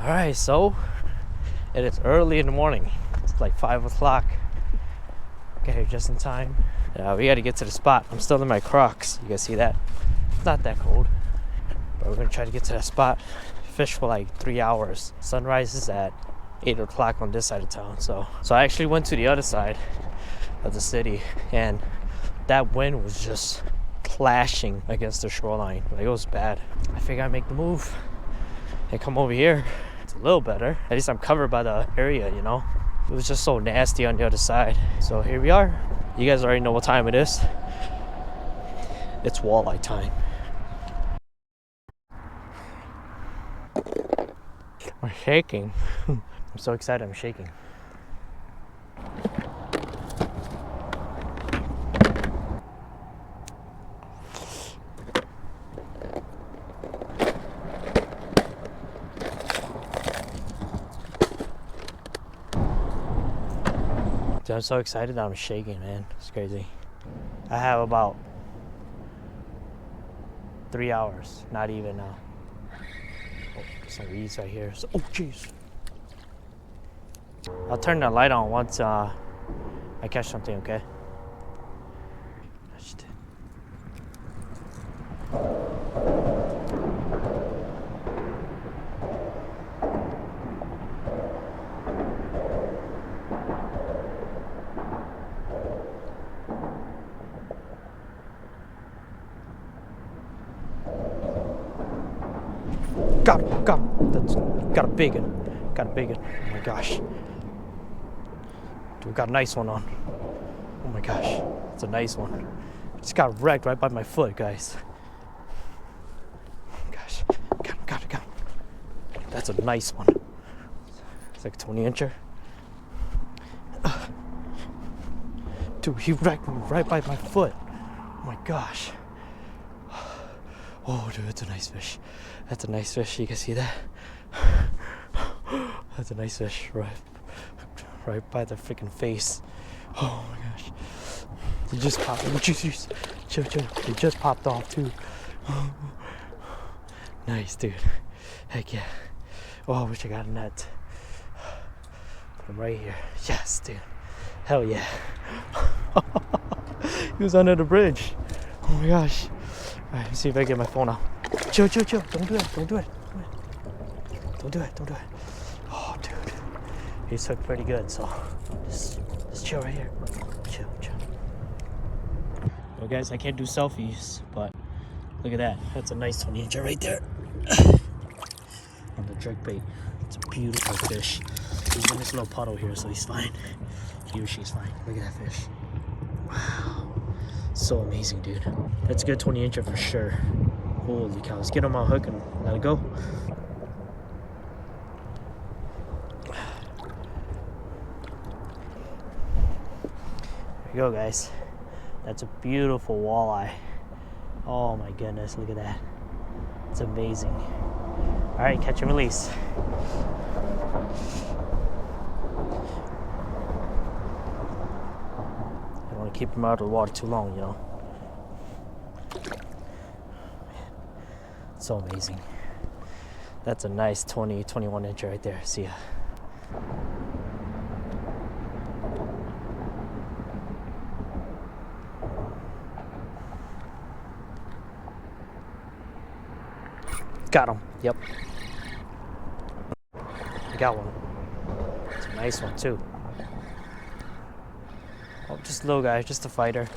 Alright, so it is early in the morning. It's like 5 o'clock. Get here just in time. We gotta get to the spot. I'm still in my Crocs. You guys see that? It's not that cold. But we're gonna try to get to that spot. Fish for like 3 hours. Sunrise is at 8 o'clock on this side of town. So I actually went to the other side of the city, and that wind was just clashing against the shoreline. Like, it was bad. I figured I'd make the move and come over here. It's a little better. At least I'm covered by the area, you know. It was just so nasty on the other side. So here we are. You guys already know what time it is. It's walleye time. I'm shaking. I'm so excited, I'm shaking. Dude, I'm so excited that I'm shaking, man. It's crazy. I have about 3 hours, not even now. Oh, some weeds right here. So, oh, jeez. I'll turn the light on once I catch something, okay? Got him. That's got a big one. Oh my gosh. Dude, we got a nice one on. Oh my gosh. It's a nice one. Just got wrecked right by my foot, guys. Oh my gosh. Got him. That's a nice one. It's like a 20-incher. Dude, he wrecked me right by my foot. Oh my gosh. Oh, dude, that's a nice fish. That's a nice fish. You can see that. That's a nice fish, right by the freaking face. Oh my gosh! He just popped. Chill. He just popped off too. Nice, dude. Heck yeah. Oh, I wish I got a net. Put him right here. Yes, dude. Hell yeah. He was under the bridge. Oh my gosh. All right, let's see if I can get my phone out. Chill. Don't do it. Oh, dude. He's hooked pretty good, so just chill right here. Chill. Well, guys, I can't do selfies, but look at that. That's a nice 20-incher right there. On the jerkbait. It's a beautiful fish. He's in this little puddle here, so he's fine. He or she's fine. Look at that fish. Wow. So amazing, dude. That's a good 20-incher for sure. Holy cow. Let's get him on hook and let it go. There you go, guys. That's a beautiful walleye. Oh my goodness, look at that. It's amazing. All right, catch and release. I don't want to keep him out of the water too long, you know. So amazing. That's a nice 21-incher right there. See ya. Got him. Yep. I got one. It's a nice one too. Oh, just a little guy, just a fighter.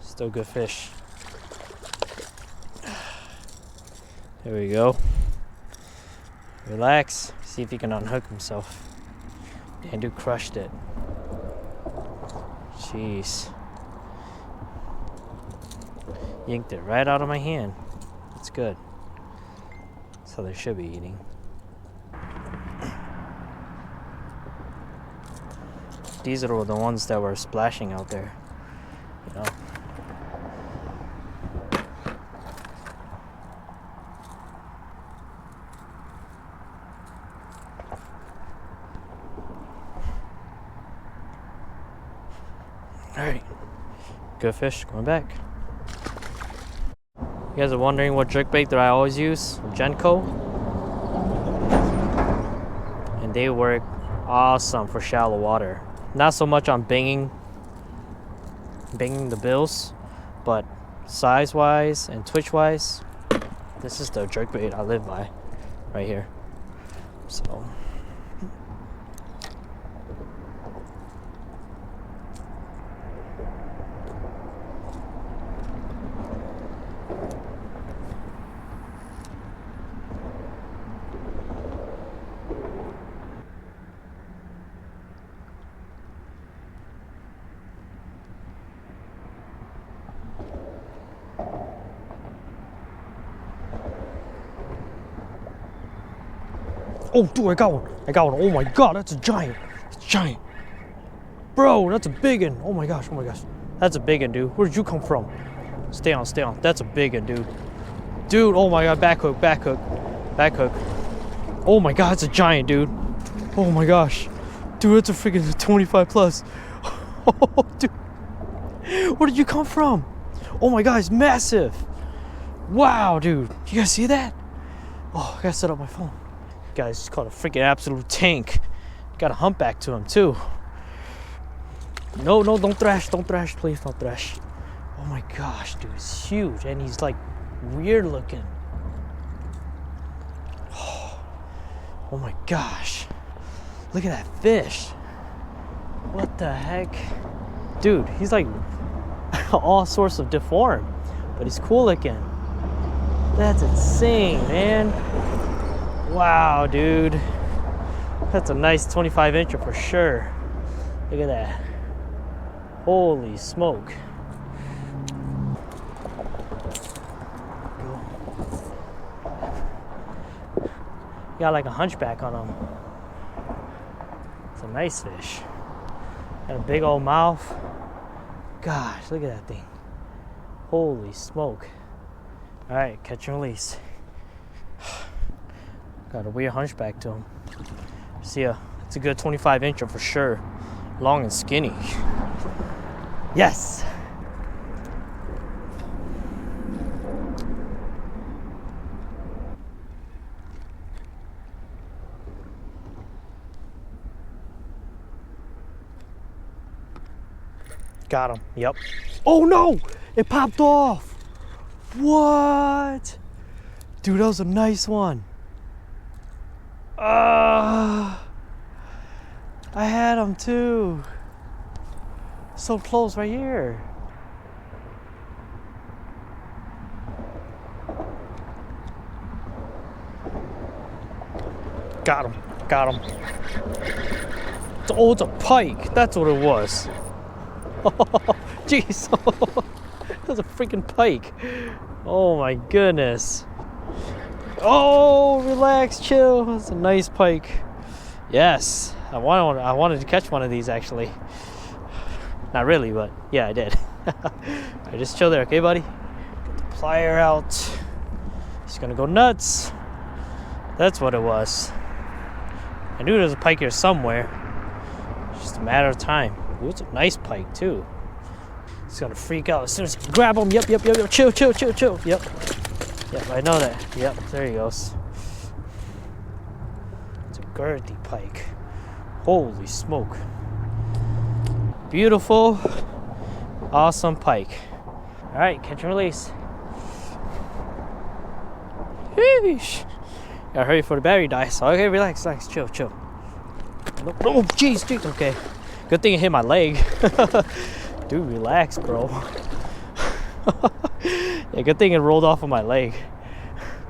Still good fish. There we go. Relax. See if he can unhook himself. Damn, dude crushed it. Jeez. Yanked it right out of my hand. That's good. So they should be eating. These are the ones that were splashing out there, you know. All right, good fish, going back. You guys are wondering what jerkbait that I always use? Genco. and they work awesome for shallow water. Not so much on banging the bills, but size wise and twitch wise, this is the jerkbait I live by right here. So oh, dude, I got one. I got one. Oh my god, that's a giant. It's giant. Bro, that's a big one. Oh my gosh, oh my gosh. That's a big one, dude. Where did you come from? Stay on, stay on. That's a big one, dude. Dude, oh my god, back hook, back hook, back hook. Oh my god, it's a giant, dude. Oh my gosh. Dude, it's a freaking 25 plus. Oh, dude. Where did you come from? Oh my god, it's massive. Wow, dude. You guys see that? Oh, I gotta set up my phone. Guys, just caught a freaking absolute tank. Got a humpback to him too. No, don't thrash, please don't thrash. Oh my gosh, dude, it's huge, and he's like weird looking. Oh my gosh, look at that fish. What the heck? Dude, he's like all sorts of deformed, but he's cool looking. That's insane, man. Wow, dude. That's a nice 25 incher for sure. Look at that. Holy smoke. Got like a hunchback on him. It's a nice fish. Got a big old mouth. Gosh, look at that thing. Holy smoke. All right, catch and release. Got a weird hunchback to him. See ya. It's a good 25 incher for sure. Long and skinny. Yes! Got him. Yep. Oh no! It popped off! What? Dude, that was a nice one. I had him too. So close right here. Got him. Got him. Oh, it's a pike. That's what it was. Jeez. That's a freaking pike. Oh my goodness. Oh, relax, chill. That's a nice pike. Yes, I wanted to catch one of these actually. Not really, but yeah, I did. I just chill there, okay, buddy? Get the plier out. He's gonna go nuts. That's what it was. I knew there was a pike here somewhere. It's just a matter of time. Ooh, it's a nice pike too. He's gonna freak out as soon as you grab him. Yep. Chill. Yep. Yep, I know that. Yep, there he goes. It's a girthy pike. Holy smoke. Beautiful, awesome pike. All right, catch and release. Sheesh. Gotta hurry for the battery dies. So, okay, relax, chill. Oh, jeez, dude, okay. Good thing it hit my leg. Dude, relax, bro. Yeah, good thing it rolled off of my leg.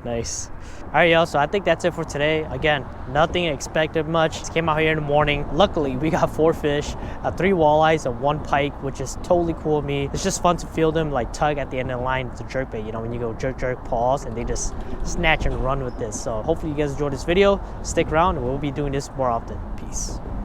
Nice. All right, y'all, so I think that's it for today. Again, nothing expected much. Just came out here in the morning. Luckily, we got 4 fish, 3 walleyes and 1 pike, which is totally cool with me. It's just fun to feel them like tug at the end of the line. It's a jerkbait, you know, when you go jerk, pause, and they just snatch and run with this. So hopefully you guys enjoyed this video. Stick around, and we'll be doing this more often. Peace.